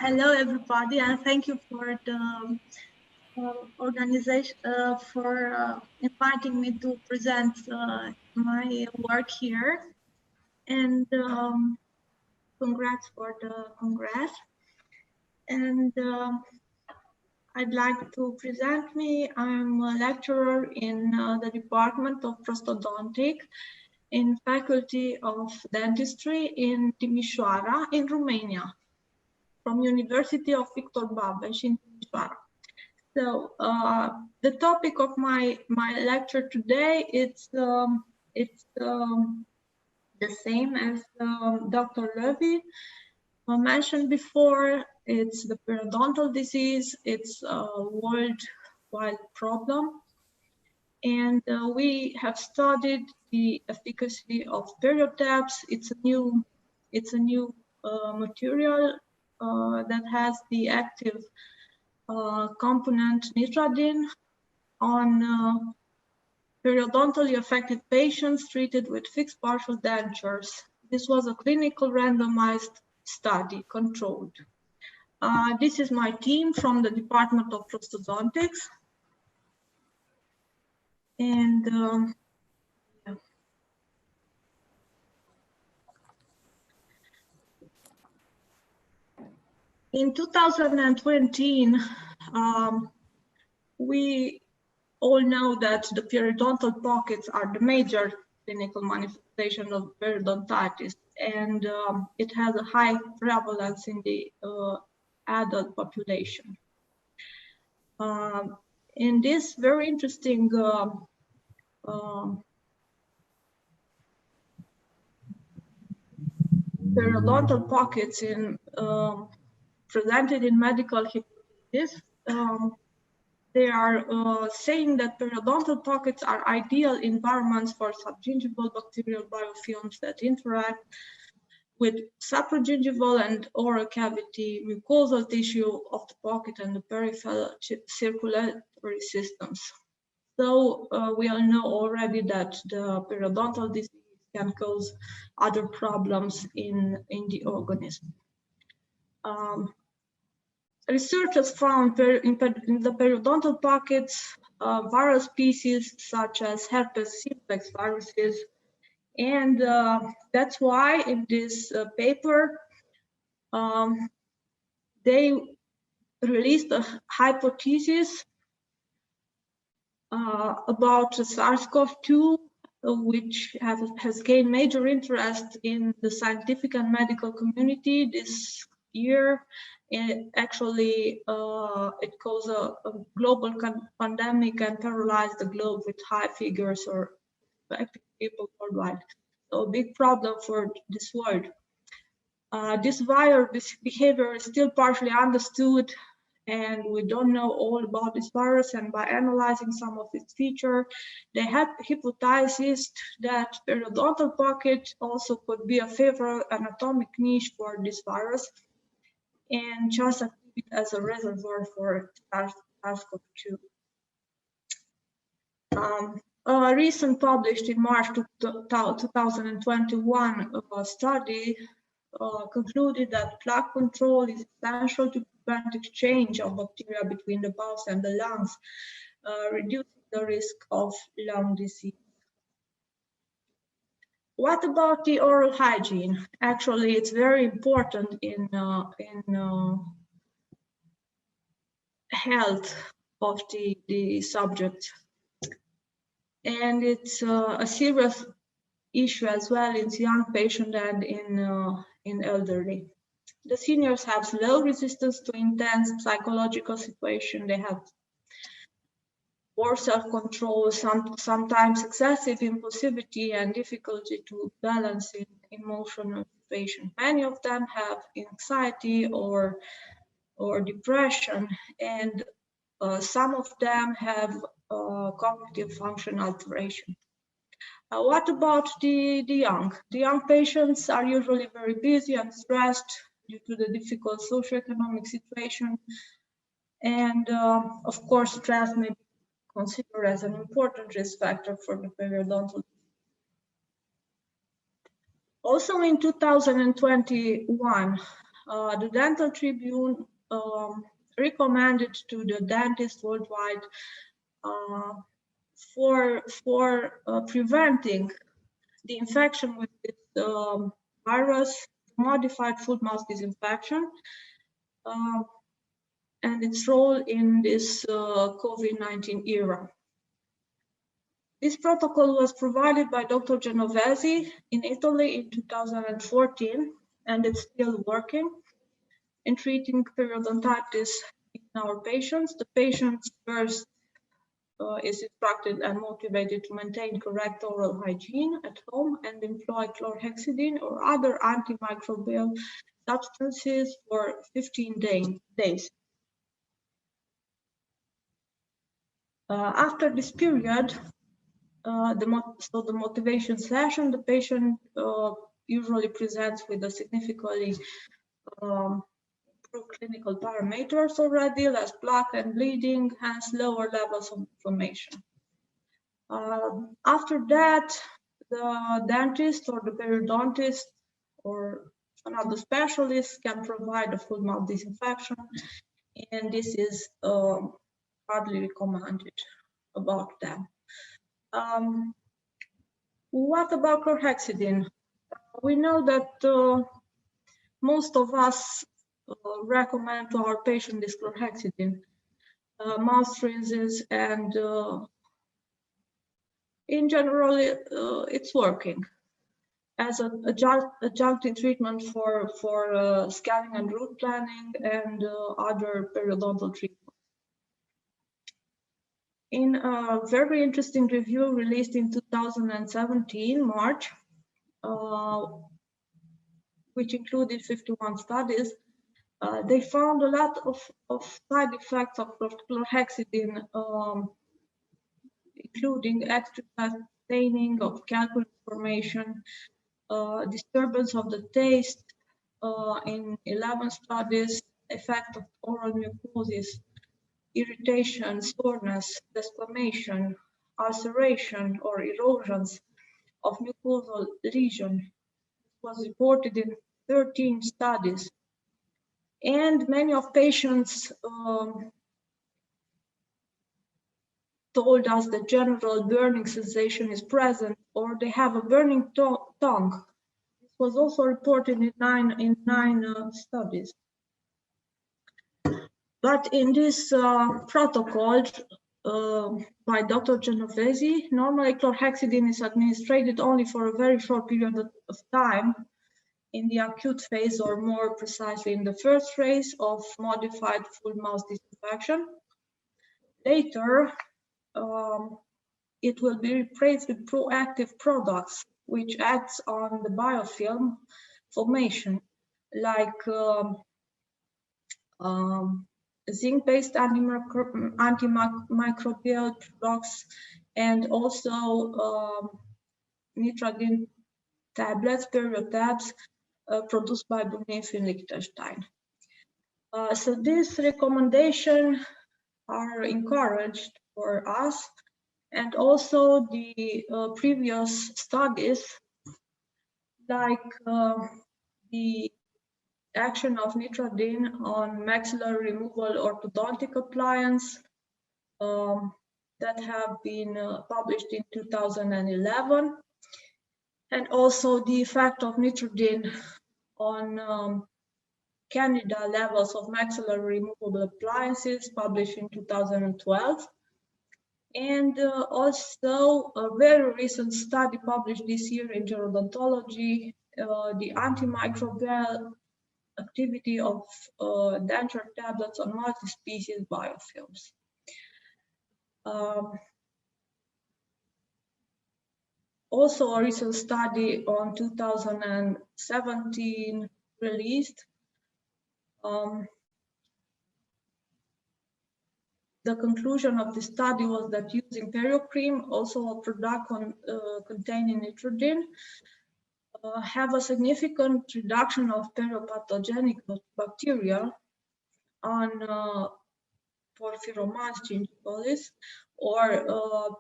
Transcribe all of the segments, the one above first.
Hello, everybody, and thank you for the organization for inviting me to present my work here. And congrats for the congress. And I'd like to present me. I'm a lecturer in the Department of Prostodontic in Faculty of Dentistry in Timișoara in Romania, from University of Victor Babeș in Timișoara. So the topic of my lecture today, it's the same as Dr. Levy mentioned before. It's the periodontal disease. It's a worldwide problem, and we have studied the efficacy of periotaps. It's a new material that has the active component nitradine on periodontally affected patients treated with fixed partial dentures. This was a clinical randomized study, controlled. This is my team from the Department of Prostodontics. And yeah. In 2020, we all know that the periodontal pockets are the major clinical manifestation of periodontitis, and it has a high prevalence in the adult population. In this very interesting periodontal pockets presented in medical hypothesis, they are saying that periodontal pockets are ideal environments for subgingival bacterial biofilms that interact with supragingival and oral cavity mucosal tissue of the pocket and the peripheral circulatory systems. So we all know already that the periodontal disease can cause other problems in the organism. Researchers found in the periodontal pockets viral species such as herpes simplex viruses, and that's why in this paper they released a hypothesis about SARS-CoV-2, which has gained major interest in the scientific and medical community this year. Actually, it caused a global pandemic and paralyzed the globe with high figures or affecting people worldwide. So a big problem for this world. This viral behavior is still partially understood, and we don't know all about this virus. And by analyzing some of its features, they have hypothesized that periodontal pocket also could be a favorable anatomic niche for this virus, and just acted as a reservoir for SARS-CoV-2. A recent published in March 2021 study concluded that plaque control is essential to prevent exchange of bacteria between the pulse and the lungs, reducing the risk of lung disease. What about the oral hygiene? Actually, it's very important in health of the subject, and it's a serious issue as well in young patients and in elderly. The seniors have low resistance to intense psychological situation. They have poor self-control, sometimes excessive impulsivity and difficulty to balance in emotional situation. Many of them have anxiety or depression, and some of them have cognitive function alteration. What about the young? The young patients are usually very busy and stressed due to the difficult socioeconomic situation, and of course, stress may be considered as an important risk factor for the periodontal. Also in 2021, the Dental Tribune recommended to the dentists worldwide for preventing the infection with this virus, modified full mouth disinfection, and its role in this COVID-19 era. This protocol was provided by Dr. Genovesi in Italy in 2014, and it's still working in treating periodontitis in our patients. The patients first is instructed and motivated to maintain correct oral hygiene at home and employ chlorhexidine or other antimicrobial substances for 15 days. After this period, the motivation session, the patient usually presents with a significantly improved clinical parameters already, less plaque and bleeding, hence lower levels of inflammation. After that, the dentist or the periodontist or another specialist can provide a full mouth disinfection, and this is hardly recommended about them. What about chlorhexidine? We know that most of us recommend to our patient this chlorhexidine mouth rinses, and in general it's working as an adjunctive treatment for scaling and root planning and other periodontal treatments. In a very interesting review released in 2017, March, which included 51 studies, they found a lot of side effects of chlorhexidine, including extra staining of calculus formation, disturbance of the taste in 11 studies, effect of oral mucosis, irritation, soreness, desquamation, ulceration or erosions of mucosal lesion. Was reported in 13 studies, and many of patients told us that general burning sensation is present, or they have a burning tongue. This was also reported in nine studies. But in this protocol by Dr. Genovesi, normally chlorhexidine is administered only for a very short period of time in the acute phase, or more precisely in the first phase of modified full mouth disinfection. Later, it will be replaced with proactive products which acts on the biofilm formation, like zinc-based antimicrobial products, and also nitradine tablets, periotabs, produced by Bunief in Liechtenstein. So these recommendations are encouraged for us, and also the previous studies, like the action of nitradine on maxillary removal orthodontic appliance that have been published in 2011, and also the effect of nitradine on candida levels of maxillary removable appliances published in 2012. And also a very recent study published this year in Gerodontology, the antimicrobial activity of denture tablets on multi-species biofilms. Also a recent study on 2017 released. The conclusion of the study was that using PerioCream, also a product containing nitradine, have a significant reduction of periopathogenic bacteria on Porphyromonas gingivalis, or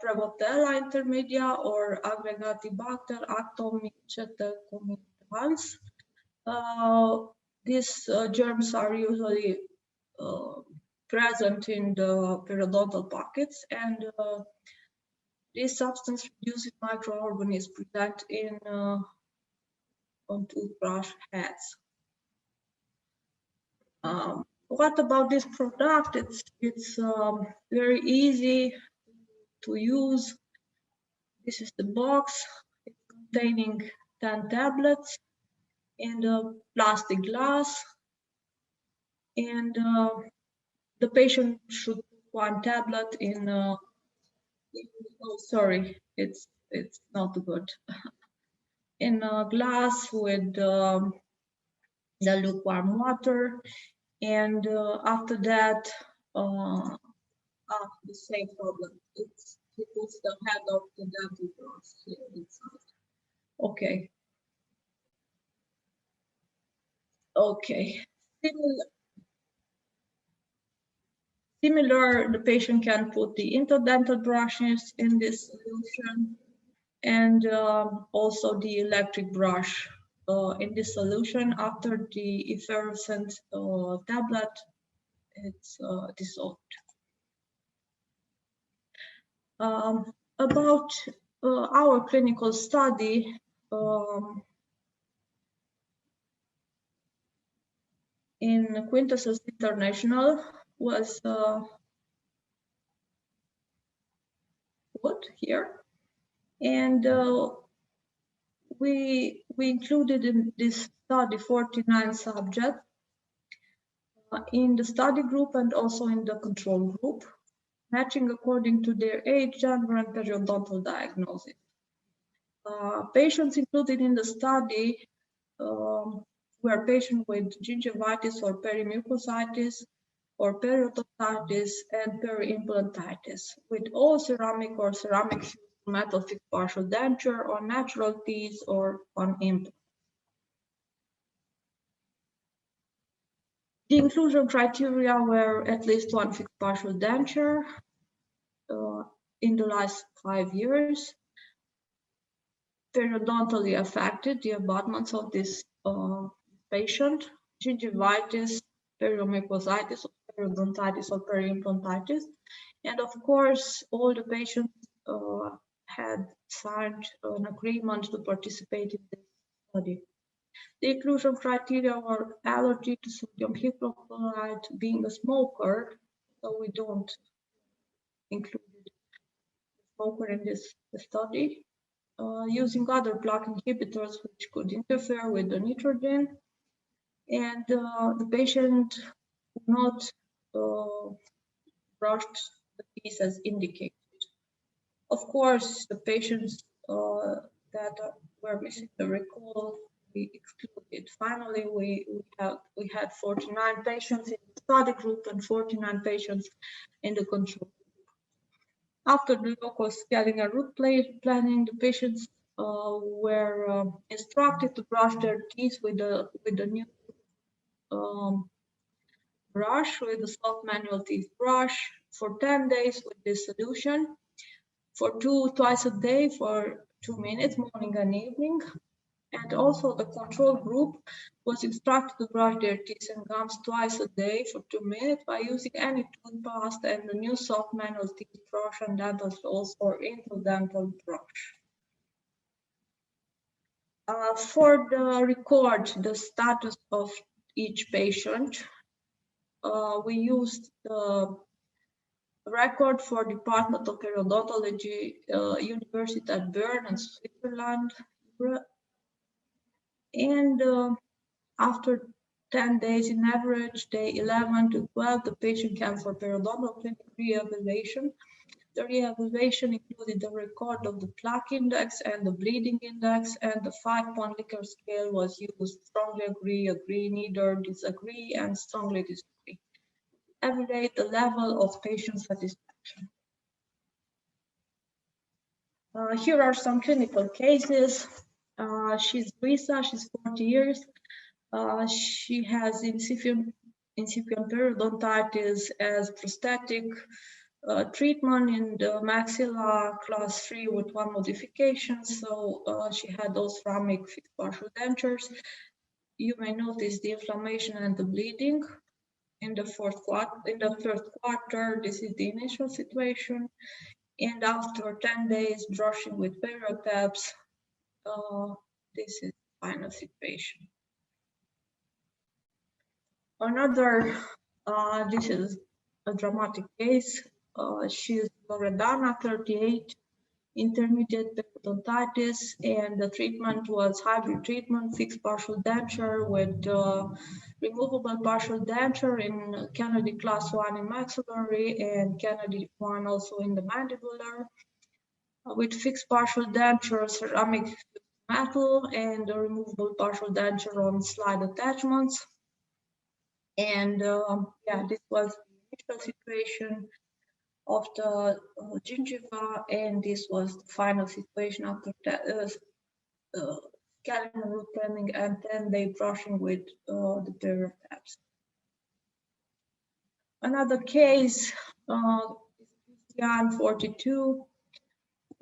Prevotella intermedia, or Aggregatibacter actomycetecomicans, These germs are usually present in the periodontal pockets, and this substance reducing microorganisms present in on toothbrush heads. What about this product? It's very easy to use. This is the box. It's containing 10 tablets in the plastic glass, and the patient should put one tablet in. Oh, sorry, it's not good. In a glass with the lukewarm water, and after that, the same problem. He puts the head of the dental floss here inside. Okay. Okay. Similar, the patient can put the interdental brushes in this solution, and also the electric brush in this solution. After the effervescent tablet, it's dissolved. About our clinical study, in Quintessence International was put here, and we included in this study 49 subjects in the study group and also in the control group, matching according to their age, gender, and periodontal diagnosis. Patients included in the study were patients with gingivitis or perimucositis or periodontitis and periimplantitis with all ceramic or ceramic metal fixed partial denture or natural teeth or on implant. The inclusion criteria were at least one fixed partial denture in the last 5 years, periodontally affected, the abutments of this patient, gingivitis, perimucositis, periodontitis, or periimplantitis, and of course, all the patients had signed an agreement to participate in this study. The inclusion criteria were allergy to sodium hypochlorite, being a smoker, so we don't include the smoker in this study. Using other plaque inhibitors which could interfere with the nitrogen, and the patient would not brush the teeth as indicated. Of course, the patients that were missing the recall, we excluded. Finally, we had 49 patients in the study group and 49 patients in the control group. After the local scaling and root planning, the patients were instructed to brush their teeth with the new brush, with the soft manual teeth brush for 10 days with this solution, for twice a day for 2 minutes, morning and evening. And also the control group was instructed to brush their teeth and gums twice a day for 2 minutes by using any toothpaste and the new soft manual teeth brush and dental floss or interdental brush. For the record, the status of each patient, we used the record for Department of Periodontology, University at Bern in Switzerland. And after 10 days in average, day 11 to 12, the patient came for periodontal clinic re-evaluation. The re-evaluation included the record of the plaque index and the bleeding index, and the 5-point Likert scale was used: strongly agree, neither, disagree, and strongly disagree. Evaluate the level of patient satisfaction. Here are some clinical cases. She's Luisa, she's 40 years. She has incipient periodontitis as prosthetic treatment in the maxilla class 3 with 1 modification. So she had those ceramic fixed partial dentures. you may notice the inflammation and the bleeding in the third quarter. This is the initial situation, and after 10 days brushing with period tabs, this is the final situation. Another, this is a dramatic case. She is Loredana, 38, intermediate periodontitis, and the treatment was hybrid treatment, fixed partial denture with removable partial denture in Kennedy class 1 in maxillary and Kennedy 1 also in the mandibular, with fixed partial denture, ceramic metal, and a removable partial denture on slide attachments. And yeah, this was the initial situation of the gingiva, and this was the final situation after scaling root planning and 10-day brushing with the period tabs. Another case, Luciana, 42,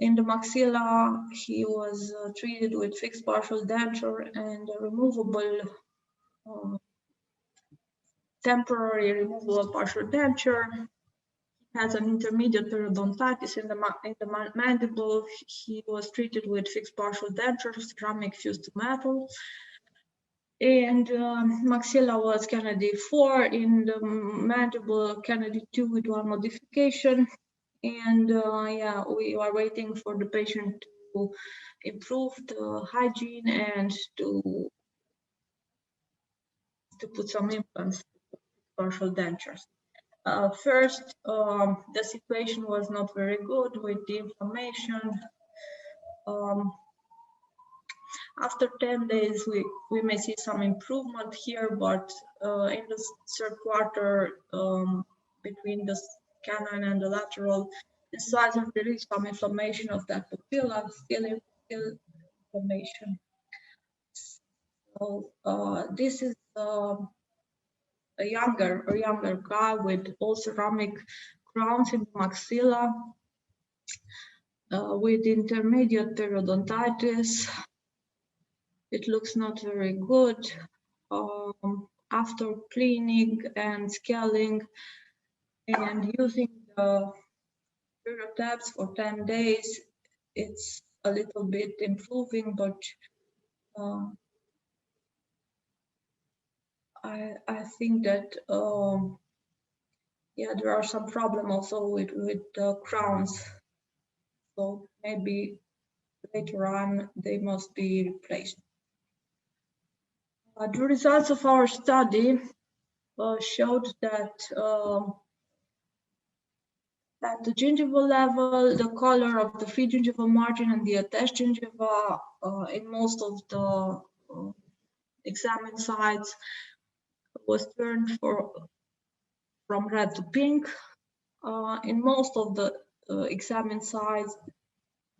in the maxilla. He was treated with fixed partial denture and a removable temporary removable partial denture. Has an intermediate periodontitis in the mandible. He was treated with fixed partial denture, ceramic fused to metal. And maxilla was Kennedy 4, in the mandible Kennedy 2 with 1 modification. And yeah, we are waiting for the patient to improve the hygiene and to put some implants, partial dentures. First, the situation was not very good with the inflammation. After 10 days, we may see some improvement here, but in the third quarter, between the canine and the lateral incisor, there is some inflammation of that papilla, still inflammation. So this is a younger guy with all ceramic crowns in the maxilla, with intermediate periodontitis. It looks not very good. After cleaning and scaling and using the period tabs for 10 days, it's a little bit improving, but I think that yeah, there are some problems also with the crowns, so maybe later on they must be replaced. The results of our study showed that at the gingival level, the color of the free gingival margin and the attached gingiva in most of the examined sites was turned from red to pink. In most of the examined sites,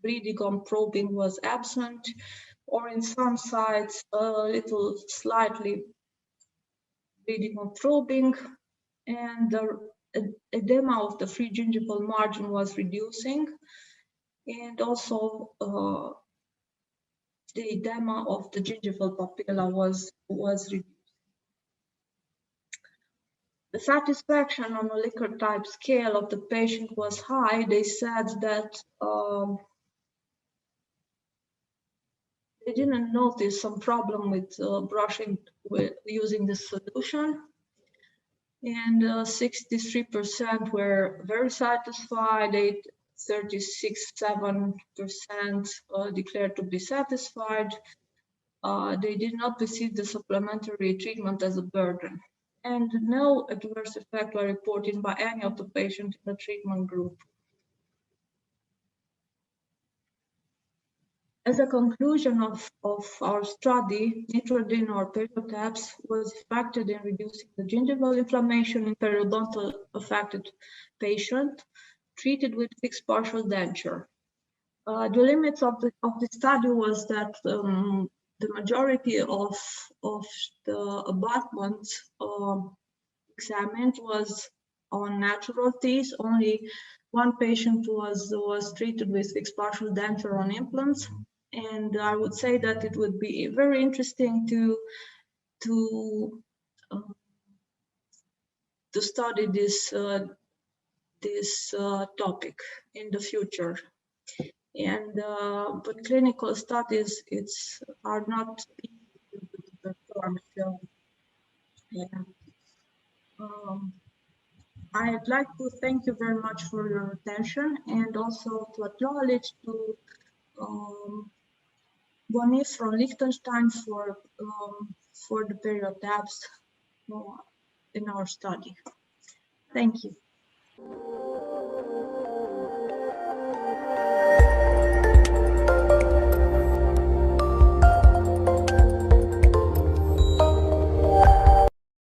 bleeding on probing was absent, or in some sites, a little slightly bleeding on probing, and the edema of the free gingival margin was reducing, and also the edema of the gingival papilla was reduced. The satisfaction on a Likert type scale of the patient was high. They said that they didn't notice some problem with brushing using the solution. And 63% were very satisfied, 36.7% declared to be satisfied. They did not receive the supplementary treatment as a burden. And no adverse effect were reported by any of the patients in the treatment group. As a conclusion of our study, Nitrodin or period tabs was effective in reducing the gingival inflammation in periodontal affected patient treated with fixed partial denture. The limits of the study was that the majority of the abutments examined was on natural teeth. Only one patient was treated with fixed partial denture on implants. And I would say that it would be very interesting to to study this topic in the future. And but clinical studies are not easy to perform. So yeah. I'd like to thank you very much for your attention, and also to acknowledge to Bonnie from Liechtenstein for the period tabs in our study. Thank you.